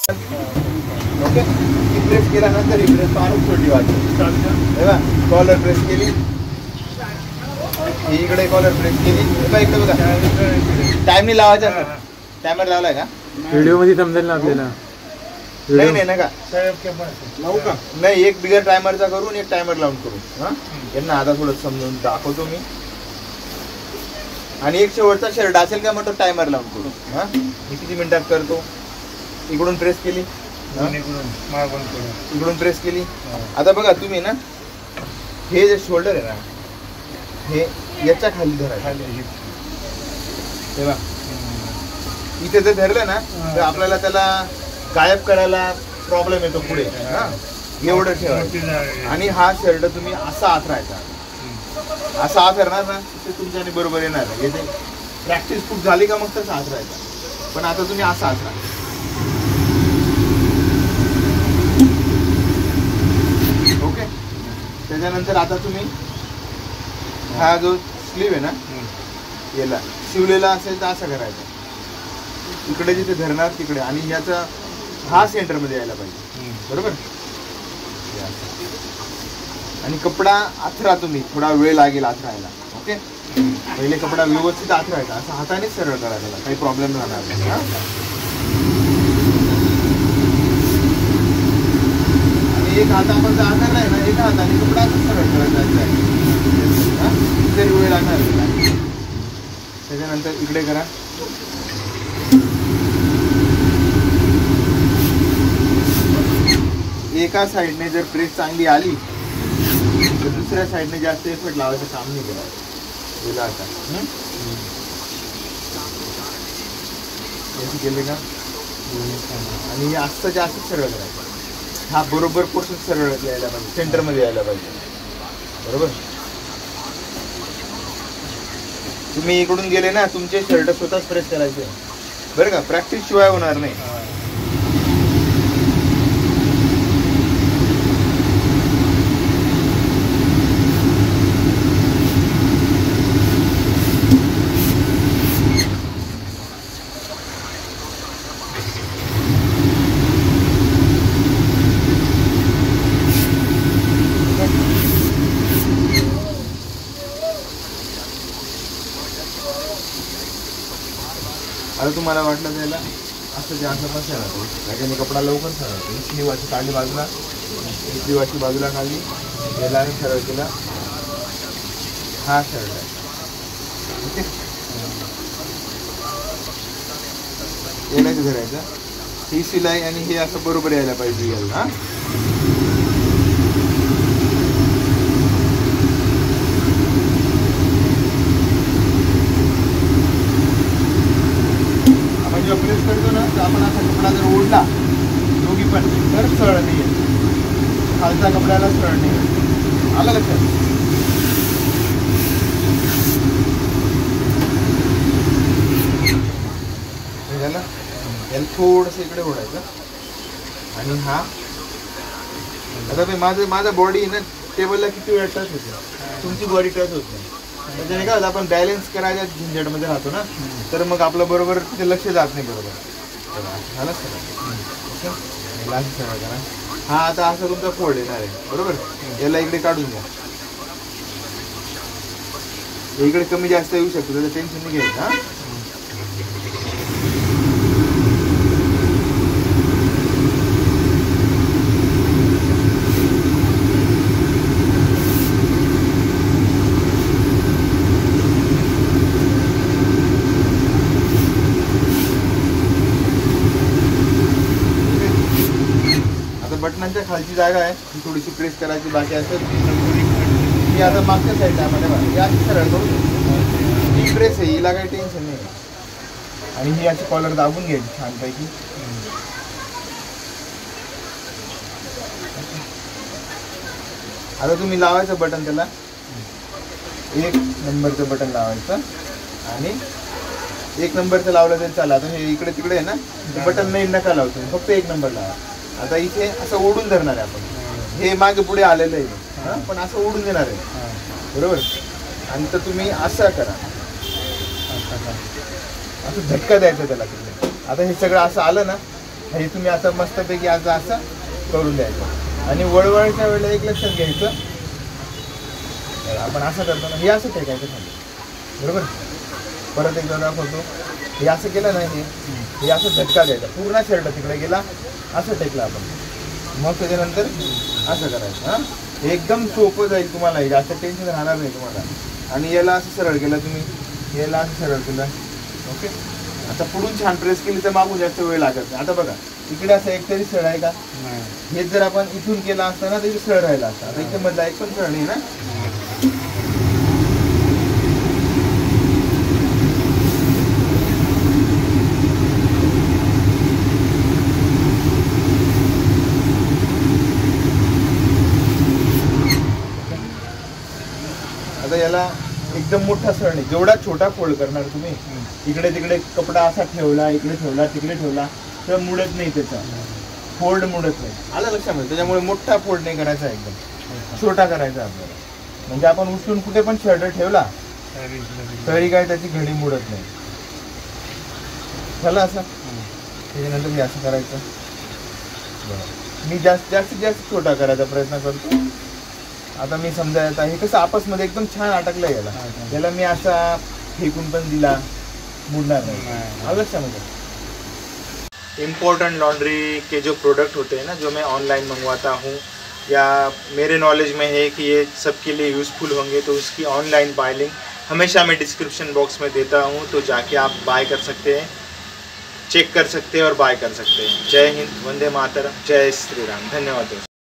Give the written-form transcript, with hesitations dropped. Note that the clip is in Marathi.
ओके, प्रेस केल्यानंतर ही प्रेस फारच छोटी वाटते. तेव्हा कॉलर प्रेस केली, इकडे कॉलर प्रेस केली. इकडे बघा, टाइम नाही लावायचा. टायमर लावलाय का? व्हिडिओ मध्ये समजेल ना आपल्याला. नाही नाही ना का लावू का? नाही, एक बिगर टायमरचा करून एक टायमर लावून करू. हा, यांना आता थोडं समजून दाखवतो मी. आणि एक शेवटचा शर्ट असेल का मग तो टायमर लावून करू. हा, मी किती मिनिटात करतो. इकडून प्रेस केली, इकडून प्रेस केली. आता बघा तुम्ही ना, हे जे शोल्डर आहे ना, हे याच्या खाली धरा. तेव्हा इथे जर धरलं ना तर आपल्याला त्याला गायब करायला प्रॉब्लेम येतो पुढे. हा, एवढं ठेवायचं. आणि हा शर्ट तुम्ही असा आथरायचा. असा आथरणार ना ते तुमच्याने बरोबर येणार. येते प्रॅक्टिस खूप झाली का मग तसं आथरायचा. पण आता तुम्ही असा आथरा. ओके, त्याच्यानंतर आता तुम्ही हा जो स्लीव आहे ना, याला शिवलेला असेल तर असं करायचं. इकडे जिथे धरणार तिकडे, आणि याचा हा सेंटर मध्ये यायला पाहिजे. बरोबर. आणि कपडा आथरा तुम्ही, थोडा वेळ लागेल आथरायला. ओके, पहिले कपडा व्यवस्थित आथरायचा. असं हातानेच सरळ करायला, काही प्रॉब्लेम राहणार नाही. आणि एक हात आपण जर आथरलाय ना, एका हाताने कपडा असं सरळ करायचा. इतर वेळ लागणार. त्याच्यानंतर इकडे करा. एका साईडने जर प्रेस चांगली आली तर दुसऱ्या साईडने जास्त एफर्ट लावायचं काम नाही केलं. आता केले का? आणि असं जास्त सरळ करायचं. हा बरोबर पोर्शन सरळ यायला पाहिजे, सेंटर मध्ये यायला पाहिजे. बरोबर. तुम्ही इकडून गेले ना, तुमचे शर्ट स्वतःच प्रेस करायचे बरं का. प्रॅक्टिस शिवाय होणार नाही. आता तुम्हाला वाटलं त्याला असं जे असं पण सरळतो, त्याच्याने कपडा लवकर सरळतो. स्लीवाची काढली बाजूला, स्लीवाची बाजूला काढली, याला सरळ केला. हा सरळ आहे. ओके, यालाच धरायचं. ही शिलाई आणि हे असं बरोबर यायला पाहिजे याला. हा, प्रेस करतो ना, तर आपण असा कपडा जर ओढला दोघी पण तर सरळ नाही येत. खालचा कपड्याला सरळ नाही येत. आलं लक्षात? झालं. याला थोडंसं इकडे ओढायचं. आणि हा आता माझा बॉडी ना टेबलला किती वेळ टच होते, तुमची बॉडी टच होत नाही. त्याच्याने काय होतं, आपण बॅलन्स करायच्या झंझटमध्ये राहतो ना, तर मग आपलं बरोबर तिथे लक्ष जात नाही. बरोबर झालं सर. सरळ करा. हा, आता असा तुमचा फोल्ड येणार आहे. बरोबर. याला इकडे काढून घ्या. इकडे कमी जास्त येऊ शकतो, त्याचं टेन्शन नाही घ्यायचं. हा, बटनांच्या खालची जागा आहे, ही थोडीशी प्रेस करायची बाकी असेल. ही आता मागच्या साईडला मध्ये या सरळ करू. ही प्रेस आहे, हिला काही टेन्शन नाही. आणि ही अशी कॉलर दाबून घ्यायची छानपैकी. आता तुम्ही लावायचं बटन, त्याला 1 नंबरचं बटन लावायचं. आणि 1 नंबरचं लावलं तरी चालेल. आता हे इकडे तिकडे आहे ना, बटन नाही नका लावतो, फक्त 1 नंबर लावा. आता इथे असं ओढून धरणार आहे आपण. हे मागे पुढे आलेलं आहे, पण असं ओढून देणार आहे. बरोबर. आणि तर तुम्ही असं करा, असं झटका द्यायचा त्याला तिकडे. आता हे सगळं असं आलं ना हे तुम्ही आता मस्तपैकी आज असं करून द्यायचं. आणि वळवळच्या वेळेला एक लक्षात घ्यायचं, आपण असं करतो ना, हे असं टेकायचं खाली, बरोबर. परत एकदा दाखवतो, हे असं केलं ना, हे असं झटका द्यायचा, पूर्ण शर्ट तिकडे गेला, असं टेकलं आपण. मग त्याच्यानंतर असं करायचं. हां, एकदम सोपं जाईल तुम्हाला, हे जास्त टेन्शन राहणार नाही तुम्हाला. आणि याला असं सरळ केलं तुम्ही, याला असं सरळ केलं, ओके. आता पुढून छान प्रेस केली तर मागून जास्त वेळ लागत नाही. आता बघा इकडे असं एक तरी सरळ आहे का, हे जर आपण इथून केला असता ना तरी सरळ राहिला असता. आता इथे मधला एक पण सरळ नाही ना. आता याला एकदम मोठा सण आहे, जेवढा छोटा फोल्ड करणार तुम्ही, इकडे तिकडे कपडा असा ठेवला, इकडे ठेवला, तिकडे ठेवला तर मुडत नाही, त्याचा फोल्ड मुडत नाही. आलं लक्षामध्ये. त्याच्यामुळे मोठा फोल्ड नाही करायचा, एकदम छोटा करायचा आपल्याला. म्हणजे आपण उचलून कुठे पण शर्ट ठेवला तरी काय त्याची घडी मुडत नाही. झालं असं. त्याच्यानंतर मी असं करायचं. मी जास्तीत जास्त छोटा करायचा प्रयत्न करतो. आता मी समजा आता हे कसं आपसमध्ये एकदम छान अटकलं, याला मी असा फेकून पण दिला, मुडणार नहीं। अलग समझो। इम्पोर्टेंट लॉन्ड्री के जो प्रोडक्ट होते हैं ना, जो मैं ऑनलाइन मंगवाता हूँ या मेरे नॉलेज में है कि ये सबके लिए यूज़फुल होंगे, तो उसकी ऑनलाइन बाय लिंक हमेशा मैं डिस्क्रिप्शन बॉक्स में देता हूँ, तो जाके आप बाय कर सकते हैं, चेक कर सकते हैं और बाय कर सकते हैं। जय हिंद, वंदे मातरम, जय श्री राम। धन्यवाद।